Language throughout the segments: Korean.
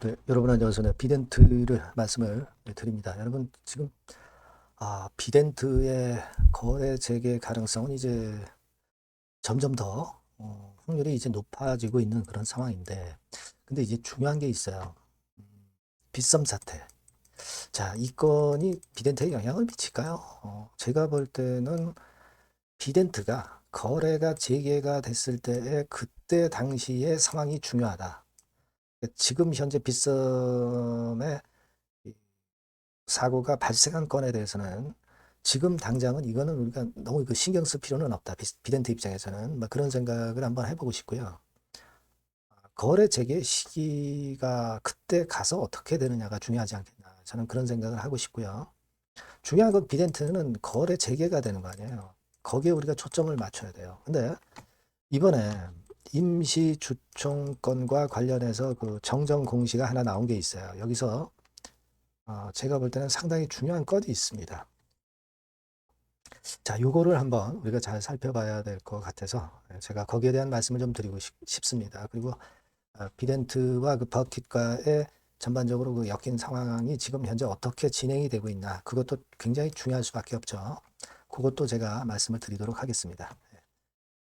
네, 여러분 안녕하세요. 비덴트를 말씀을 드립니다. 여러분 지금 비덴트의 거래 재개 가능성은 이제 점점 더 확률이 이제 높아지고 있는 그런 상황인데, 근데 이제 중요한 게 있어요. 음, 빗썸 사태. 자, 이 건이 비덴트에 영향을 미칠까요? 제가 볼 때는 비덴트가 거래가 재개가 됐을 때의 그때 당시의 상황이 중요하다. 지금 현재 빗썸의 사고가 발생한 건에 대해서는 지금 당장은 이거는 우리가 너무 그 신경 쓸 필요는 없다. 비덴트 입장에서는 뭐 그런 생각을 한번 해보고 싶고요. 거래 재개 시기가 그때 가서 어떻게 되느냐가 중요하지 않겠나. 저는 그런 생각을 하고 싶고요. 중요한 건 비덴트는 거래 재개가 되는 거 아니에요. 거기에 우리가 초점을 맞춰야 돼요. 근데 이번에 임시 주총권과 관련해서 그 정정 공시가 하나 나온 게 있어요. 여기서 제가 볼 때는 상당히 중요한 건이 있습니다. 자, 요거를 한번 우리가 잘 살펴봐야 될 것 같아서 제가 거기에 대한 말씀을 좀 드리고 싶습니다. 그리고 비덴트와 그 버킷과의 전반적으로 그 엮인 상황이 지금 현재 어떻게 진행이 되고 있나, 그것도 굉장히 중요할 수밖에 없죠. 그것도 제가 말씀을 드리도록 하겠습니다.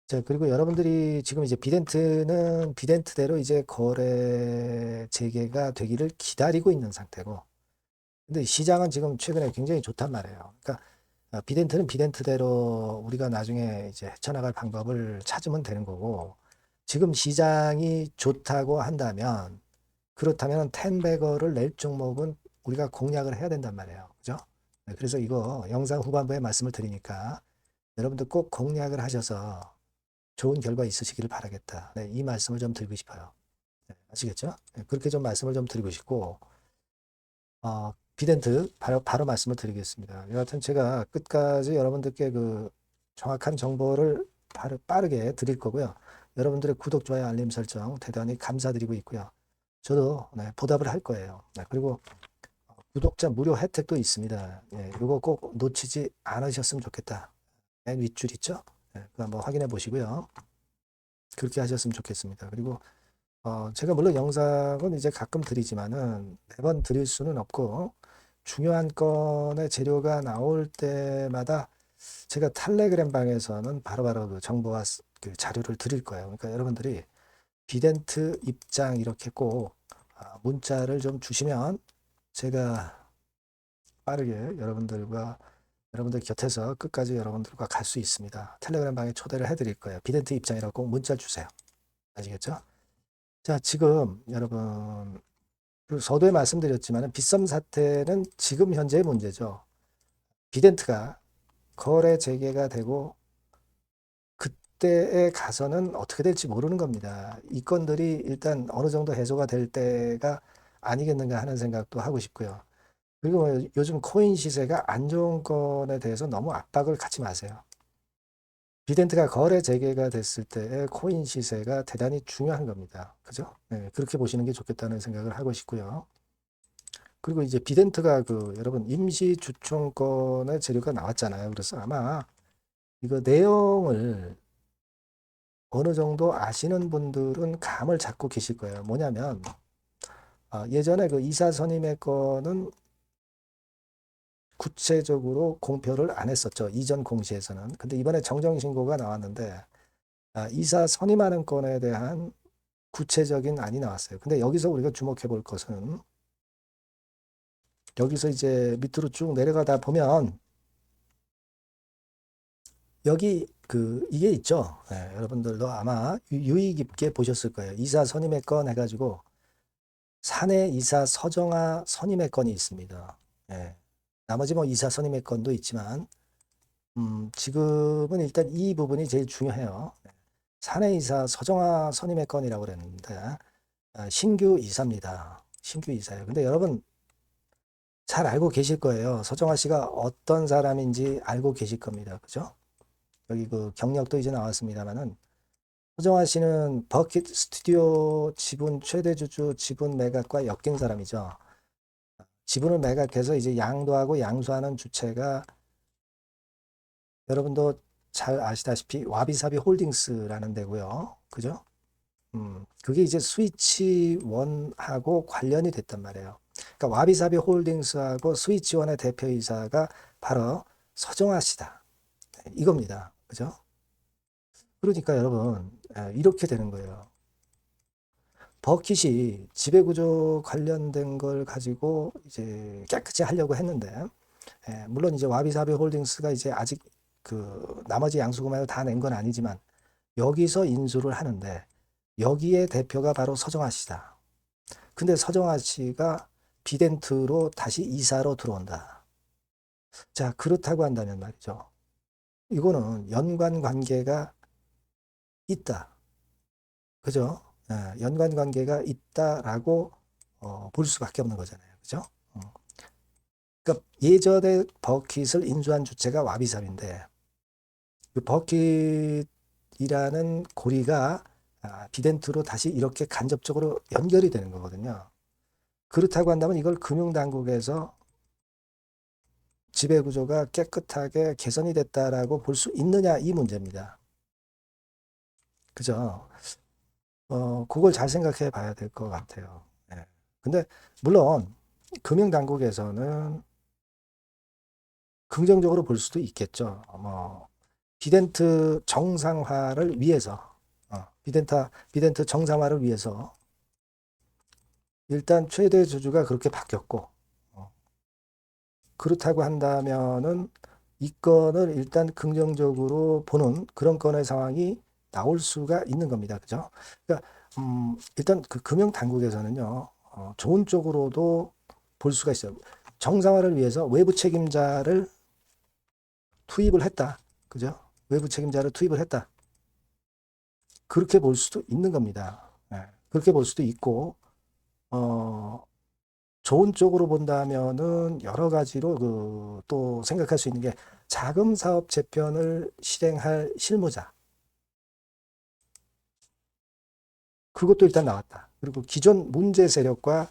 자, 그리고 여러분들이 지금 이제 비덴트는 비덴트대로 이제 거래 재개가 되기를 기다리고 있는 상태고, 근데 시장은 지금 최근에 굉장히 좋단 말이에요. 그러니까 비덴트는 비덴트대로 우리가 나중에 이제 헤쳐나갈 방법을 찾으면 되는 거고, 지금 시장이 좋다고 한다면, 그렇다면 텐베거를 낼 종목은 우리가 공략을 해야 된단 말이에요. 그죠? 네, 그래서 이거 영상 후반부에 말씀을 드리니까 여러분들 꼭 공략을 하셔서 좋은 결과 있으시기를 바라겠다. 네, 이 말씀을 좀 드리고 싶어요. 네, 아시겠죠? 네, 그렇게 좀 말씀을 좀 드리고 싶고, 비덴트 바로 말씀을 드리겠습니다. 여하튼 제가 끝까지 여러분들께 그 정확한 정보를 빠르게 드릴 거고요. 여러분들의 구독, 좋아요, 알림 설정 대단히 감사드리고 있고요. 저도 네, 보답을 할 거예요. 네, 그리고 구독자 무료 혜택도 있습니다. 예, 이거 꼭 놓치지 않으셨으면 좋겠다. 맨 윗줄 있죠? 네, 그거 한번 확인해 보시고요. 그렇게 하셨으면 좋겠습니다. 그리고 제가 물론 영상은 이제 가끔 드리지만은 매번 드릴 수는 없고, 중요한 건의 재료가 나올 때마다 제가 텔레그램 방에서는 바로바로 그 정보와 그 자료를 드릴 거예요. 그러니까 여러분들이 비덴트 입장 이렇게 꼭 문자를 좀 주시면 제가 빠르게 여러분들 곁에서 끝까지 여러분들과 갈 수 있습니다. 텔레그램 방에 초대를 해드릴 거예요. 비덴트 입장이라고 꼭 문자 주세요. 아시겠죠? 자, 지금 여러분 그 서두에 말씀드렸지만 빗썸 사태는 지금 현재의 문제죠. 비덴트가 거래 재개가 되고 그때에 가서는 어떻게 될지 모르는 겁니다. 이 건들이 일단 어느 정도 해소가 될 때가 아니겠는가 하는 생각도 하고 싶고요. 그리고 요즘 코인 시세가 안 좋은 건에 대해서 너무 압박을 갖지 마세요. 비덴트가 거래 재개가 됐을 때의 코인 시세가 대단히 중요한 겁니다. 그죠? 네, 그렇게 보시는 게 좋겠다는 생각을 하고 싶고요. 그리고 이제 비덴트가 그 여러분 임시 주총권의 재료가 나왔잖아요. 그래서 아마 이거 내용을 어느 정도 아시는 분들은 감을 잡고 계실 거예요. 뭐냐면 예전에 그 이사 선임의 건은 구체적으로 공표를 안 했었죠. 이전 공시에서는. 근데 이번에 정정신고가 나왔는데 이사 선임하는 건에 대한 구체적인 안이 나왔어요. 근데 여기서 우리가 주목해 볼 것은 여기서 이제 밑으로 쭉 내려가다 보면 여기 그 이게 있죠. 예, 여러분들도 아마 유의 깊게 보셨을 거예요. 이사 선임의 건 해가지고 사내 이사 서정화 선임의 건이 있습니다. 예, 나머지 뭐 이사 선임의 건도 있지만 지금은 일단 이 부분이 제일 중요해요. 사내 이사 서정화 선임의 건이라고 그랬는데 신규 이사입니다. 신규 이사예요. 근데 여러분 잘 알고 계실 거예요. 서정화 씨가 어떤 사람인지 알고 계실 겁니다. 그죠? 여기 그 경력도 이제 나왔습니다만은 서정환 씨는 버킷 스튜디오 지분 최대 주주 지분 매각과 엮인 사람이죠. 지분을 매각해서 이제 양도하고 양수하는 주체가 여러분도 잘 아시다시피 와비사비 홀딩스라는 데고요. 그죠? 그게 이제 스위치원하고 관련이 됐단 말이에요. 그러니까 와비사비 홀딩스하고 스위치원의 대표이사가 바로 서정아 씨다. 이겁니다. 그죠? 그러니까 여러분, 이렇게 되는 거예요. 버킷이 지배구조 관련된 걸 가지고 이제 깨끗이 하려고 했는데, 물론 이제 와비사비 홀딩스가 이제 아직 그 나머지 양수금액을 다 낸 건 아니지만 여기서 인수를 하는데 여기에 대표가 바로 서정아 씨다. 근데 서정아 씨가 비덴트로 다시 이사로 들어온다. 자, 그렇다고 한다면 말이죠. 이거는 연관 관계가 있다. 그죠? 연관 관계가 있다라고 볼 수밖에 없는 거잖아요. 그죠? 어. 그러니까 예전에 버킷을 인수한 주체가 와비삽인데 그 버킷이라는 고리가 비덴트로 다시 이렇게 간접적으로 연결이 되는 거거든요. 그렇다고 한다면 이걸 금융당국에서 지배구조가 깨끗하게 개선이 됐다라고 볼 수 있느냐 이 문제입니다. 그죠? 그걸 잘 생각해 봐야 될 것 같아요. 예. 근데 물론 금융당국에서는 긍정적으로 볼 수도 있겠죠. 비덴트 정상화를 위해서, 비덴트 정상화를 위해서 일단 최대 주주가 그렇게 바뀌었고, 그렇다고 한다면은 이 건을 일단 긍정적으로 보는 그런 건의 상황이 나올 수가 있는 겁니다. 그죠? 그러니까, 일단 그 금융당국에서는요, 좋은 쪽으로도 볼 수가 있어요. 정상화를 위해서 외부 책임자를 투입을 했다. 그죠? 외부 책임자를 투입을 했다. 그렇게 볼 수도 있는 겁니다. 그렇게 볼 수도 있고, 좋은 쪽으로 본다면은 여러 가지로 또 생각할 수 있는 게 자금 사업 재편을 실행할 실무자. 그것도 일단 나왔다. 그리고 기존 문제 세력과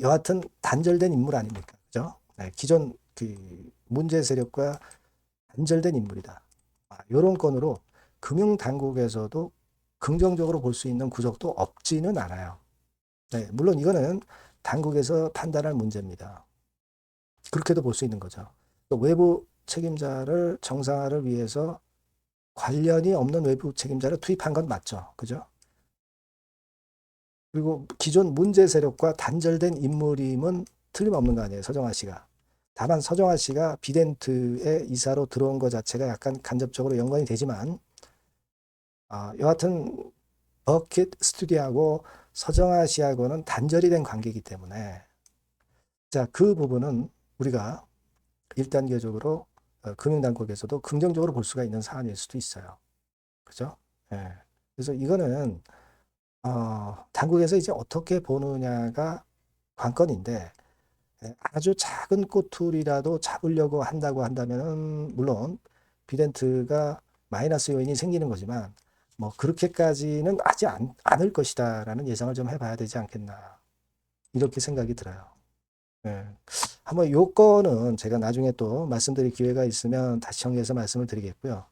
여하튼 단절된 인물 아닙니까? 그죠? 기존 그 문제 세력과 단절된 인물이다. 이런 건으로 금융당국에서도 긍정적으로 볼 수 있는 구석도 없지는 않아요. 물론 이거는 당국에서 판단할 문제입니다. 그렇게도 볼 수 있는 거죠. 외부 책임자를 정상화를 위해서 관련이 없는 외부 책임자를 투입한 건 맞죠. 그죠? 그리고 기존 문제 세력과 단절된 인물임은 틀림없는 거 아니에요. 서정아 씨가. 다만 서정아 씨가 비덴트의 이사로 들어온 것 자체가 약간 간접적으로 연관이 되지만 여하튼 버킷 스튜디오하고 서정아 씨하고는 단절이 된 관계이기 때문에 자, 그 부분은 우리가 1단계적으로 금융당국에서도 긍정적으로 볼 수가 있는 사안일 수도 있어요. 그죠? 예. 그래서 이거는 당국에서 이제 어떻게 보느냐가 관건인데 아주 작은 꼬투리라도 잡으려고 한다고 한다면은 물론 비덴트가 마이너스 요인이 생기는 거지만 뭐 그렇게까지는 하지 않을 것이다라는 예상을 좀 해봐야 되지 않겠나 이렇게 생각이 들어요. 예. 한번 요거는 제가 나중에 또 말씀드릴 기회가 있으면 다시 정리해서 말씀을 드리겠고요.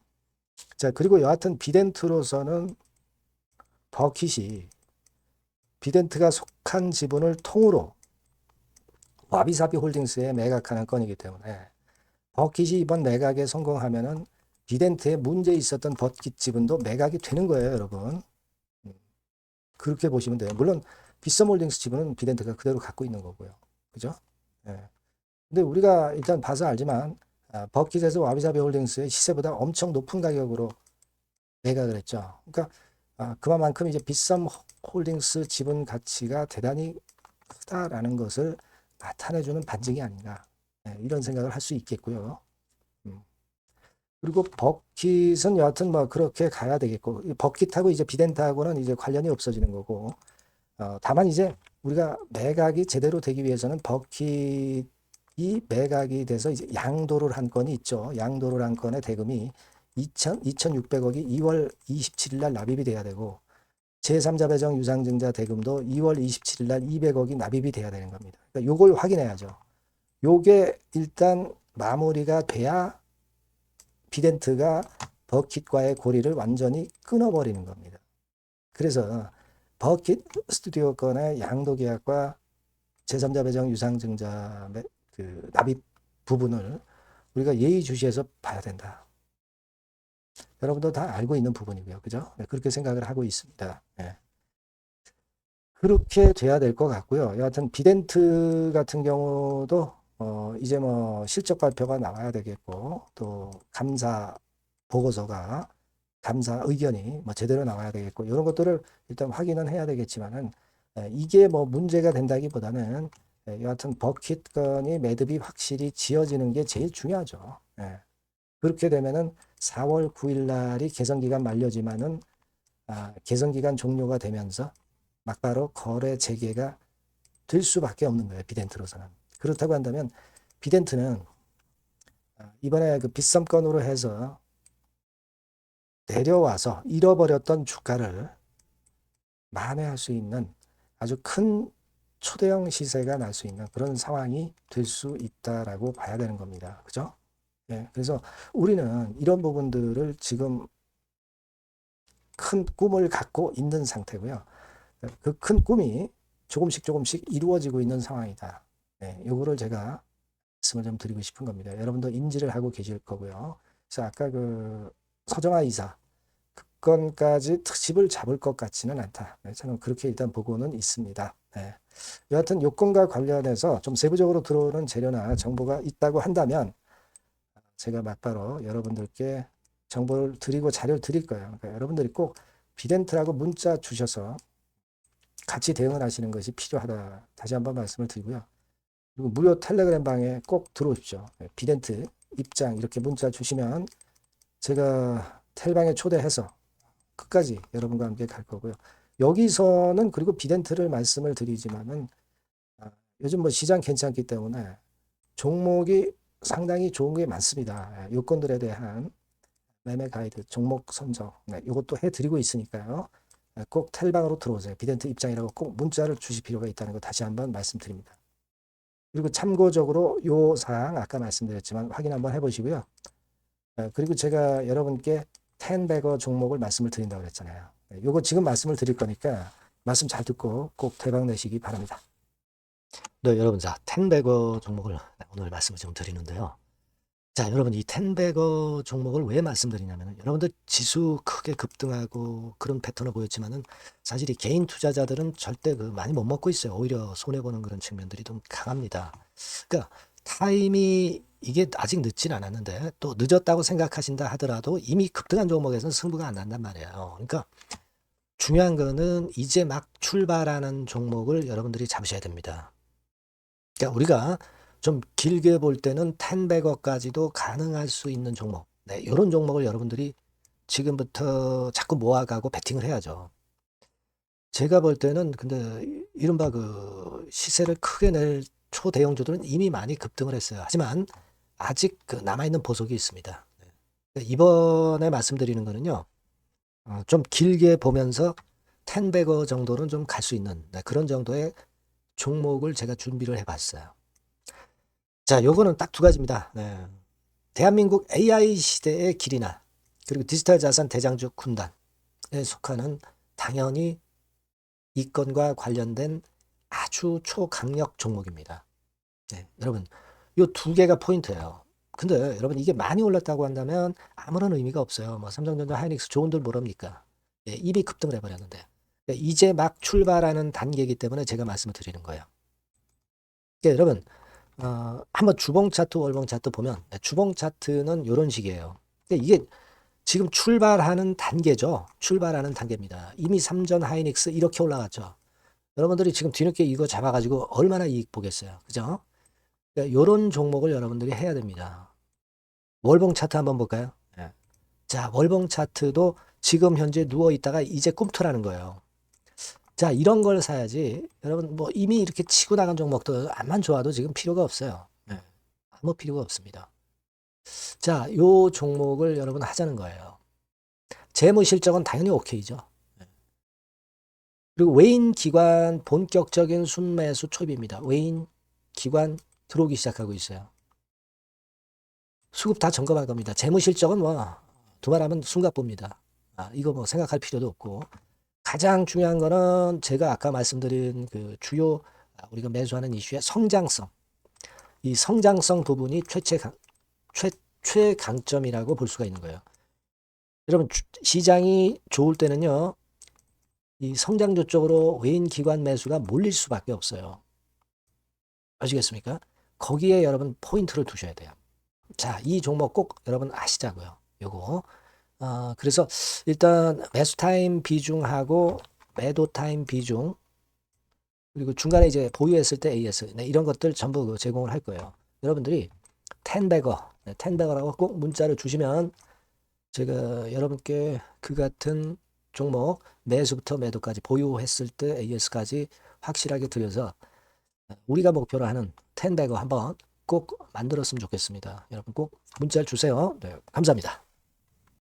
자, 그리고 여하튼 비덴트로서는 버킷이 비덴트가 속한 지분을 통으로 와비사비 홀딩스에 매각하는 건이기 때문에 버킷이 이번 매각에 성공하면은 비덴트에 문제 있었던 버킷 지분도 매각이 되는 거예요, 여러분. 그렇게 보시면 돼요. 물론 빗썸홀딩스 지분은 비덴트가 그대로 갖고 있는 거고요. 그죠? 예. 근데 우리가 일단 봐서 알지만 버킷에서 와비사비 홀딩스의 시세보다 엄청 높은 가격으로 매각을 했죠. 그러니까 그만큼 이제 빗썸 홀딩스 지분 가치가 대단히 크다라는 것을 나타내주는 반증이 아닌가 이런 생각을 할 수 있겠고요. 그리고 버킷은 여하튼 뭐 그렇게 가야 되겠고 버킷하고 이제 비덴트하고는 이제 관련이 없어지는 거고 다만 이제 우리가 매각이 제대로 되기 위해서는 버킷이 매각이 돼서 이제 양도를 한 건이 있죠. 양도를 한 건의 대금이 2,600억이 2월 27일 날 납입이 돼야 되고 제3자 배정 유상증자 대금도 2월 27일 날 200억이 납입이 돼야 되는 겁니다. 그러니까 요걸 확인해야죠. 요게 일단 마무리가 돼야 비덴트가 버킷과의 고리를 완전히 끊어버리는 겁니다. 그래서 버킷 스튜디오 건의 양도 계약과 제3자 배정 유상증자 그 납입 부분을 우리가 예의주시해서 봐야 된다. 여러분도 다 알고 있는 부분이고요. 그죠? 네, 그렇게 생각을 하고 있습니다. 네. 그렇게 돼야 될 것 같고요. 여하튼 비덴트 같은 경우도 이제 뭐 실적 발표가 나와야 되겠고, 또 감사 보고서가, 감사 의견이 뭐 제대로 나와야 되겠고, 이런 것들을 일단 확인은 해야 되겠지만은, 이게 뭐 문제가 된다기보다는 여하튼 버킷 건이 매듭이 확실히 지어지는 게 제일 중요하죠. 예. 그렇게 되면은 4월 9일 날이 개선기간 만료지만은 개선기간 종료가 되면서 막바로 거래 재개가 될 수밖에 없는 거예요. 비덴트로서는. 그렇다고 한다면 비덴트는 이번에 그 빗썸건으로 해서 내려와서 잃어버렸던 주가를 만회할 수 있는 아주 큰 초대형 시세가 날 수 있는 그런 상황이 될 수 있다라고 봐야 되는 겁니다. 그죠? 예, 그래서 우리는 이런 부분들을 지금 큰 꿈을 갖고 있는 상태고요. 그 큰 꿈이 조금씩 이루어지고 있는 상황이다. 네, 요거를 제가 말씀을 좀 드리고 싶은 겁니다. 여러분도 인지를 하고 계실 거고요. 그래서 아까 그 서정아 이사 그 건까지 특집을 잡을 것 같지는 않다. 네, 저는 그렇게 일단 보고는 있습니다. 네. 여하튼 요건과 관련해서 좀 세부적으로 들어오는 재료나 정보가 있다고 한다면 제가 막바로 여러분들께 정보를 드리고 자료를 드릴 거예요. 그러니까 여러분들이 꼭 비덴트라고 문자 주셔서 같이 대응을 하시는 것이 필요하다. 다시 한번 말씀을 드리고요. 그리고 무료 텔레그램 방에 꼭 들어오십시오. 비덴트 입장 이렇게 문자 주시면 제가 텔방에 초대해서 끝까지 여러분과 함께 갈 거고요. 여기서는 그리고 비덴트를 말씀을 드리지만은 요즘 뭐 시장 괜찮기 때문에 종목이 상당히 좋은 게 많습니다. 요건들에 대한 매매 가이드, 종목 선정 이것도 해드리고 있으니까요. 꼭 텔방으로 들어오세요. 비덴트 입장이라고 꼭 문자를 주실 필요가 있다는 거 다시 한번 말씀드립니다. 그리고 참고적으로 요 사항 아까 말씀드렸지만 확인 한번 해보시고요. 그리고 제가 여러분께 텐베거 종목을 말씀을 드린다고 그랬잖아요. 요거 지금 말씀을 드릴 거니까 말씀 잘 듣고 꼭 대박 내시기 바랍니다. 네, 여러분, 자, 텐베거 종목을 오늘 말씀을 좀 드리는데요. 자, 여러분, 이 텐베거 종목을 왜 말씀드리냐면, 여러분들 지수 크게 급등하고 그런 패턴을 보였지만은, 사실 이 개인 투자자들은 절대 그 많이 못 먹고 있어요. 오히려 손해보는 그런 측면들이 좀 강합니다. 그러니까, 타임이 이게 아직 늦진 않았는데, 또 늦었다고 생각하신다 하더라도 이미 급등한 종목에서는 승부가 안 난단 말이에요. 그러니까, 중요한 거는 이제 막 출발하는 종목을 여러분들이 잡으셔야 됩니다. 그러니까 우리가 좀 길게 볼 때는 10백억까지도 가능할 수 있는 종목. 네, 이런 종목을 여러분들이 지금부터 자꾸 모아가고 베팅을 해야죠. 제가 볼 때는 근데 이른바 그 시세를 크게 낼 초대형주들은 이미 많이 급등을 했어요. 하지만 아직 그 남아있는 보석이 있습니다. 네. 이번에 말씀드리는 거는요. 좀 길게 보면서 10백억 정도는 좀 갈 수 있는 그런 정도의 종목을 제가 준비를 해봤어요. 자, 요거는 딱 두 가지입니다. 네. 대한민국 AI 시대의 길이나 그리고 디지털 자산 대장주 군단에 속하는 당연히 이 건과 관련된 아주 초강력 종목입니다. 네, 여러분, 요 두 개가 포인트예요. 근데 여러분 이게 많이 올랐다고 한다면 아무런 의미가 없어요. 뭐 삼성전자, 하이닉스 좋은들 모릅니까? 네, 이미 급등을 해버렸는데 이제 막 출발하는 단계이기 때문에 제가 말씀을 드리는 거예요. 그러니까 여러분 한번 주봉 차트, 월봉 차트 보면 주봉 차트는 이런 식이에요. 이게 지금 출발하는 단계죠. 출발하는 단계입니다. 이미 삼전 하이닉스 이렇게 올라갔죠. 여러분들이 지금 뒤늦게 이거 잡아가지고 얼마나 이익 보겠어요. 그죠? 그러니까 이런 종목을 여러분들이 해야 됩니다. 월봉 차트 한번 볼까요? 네. 자, 월봉 차트도 지금 현재 누워있다가 이제 꿈틀하는 거예요. 자, 이런 걸 사야지. 여러분, 뭐 이미 이렇게 치고 나간 종목도 암만 좋아도 지금 필요가 없어요. 네. 아무 필요가 없습니다. 자, 요 종목을 여러분 하자는 거예요. 재무 실적은 당연히 오케이죠. 그리고 외인 기관 본격적인 순매수 초입입니다. 외인 기관 들어오기 시작하고 있어요. 수급 다 점검할 겁니다. 재무 실적은 뭐 두말하면 숨가쁩니다. 이거 뭐 생각할 필요도 없고 가장 중요한 거는 제가 아까 말씀드린 그 주요 우리가 매수하는 이슈의 성장성. 이 성장성 부분이 최강점이라고 볼 수가 있는 거예요. 여러분 시장이 좋을 때는요. 이 성장주 쪽으로 외인 기관 매수가 몰릴 수밖에 없어요. 아시겠습니까? 거기에 여러분 포인트를 두셔야 돼요. 자, 이 종목 꼭 여러분 아시자고요. 요거. 그래서 일단 매수 타임 비중하고 매도 타임 비중 그리고 중간에 이제 보유했을 때 AS 네, 이런 것들 전부 제공을 할 거예요. 여러분들이 텐베거, 텐베거라고 꼭 문자를 주시면 제가 여러분께 그 같은 종목 매수부터 매도까지 보유했을 때 AS까지 확실하게 드려서 우리가 목표로 하는 텐베거 한번 꼭 만들었으면 좋겠습니다. 여러분 꼭 문자를 주세요. 네, 감사합니다.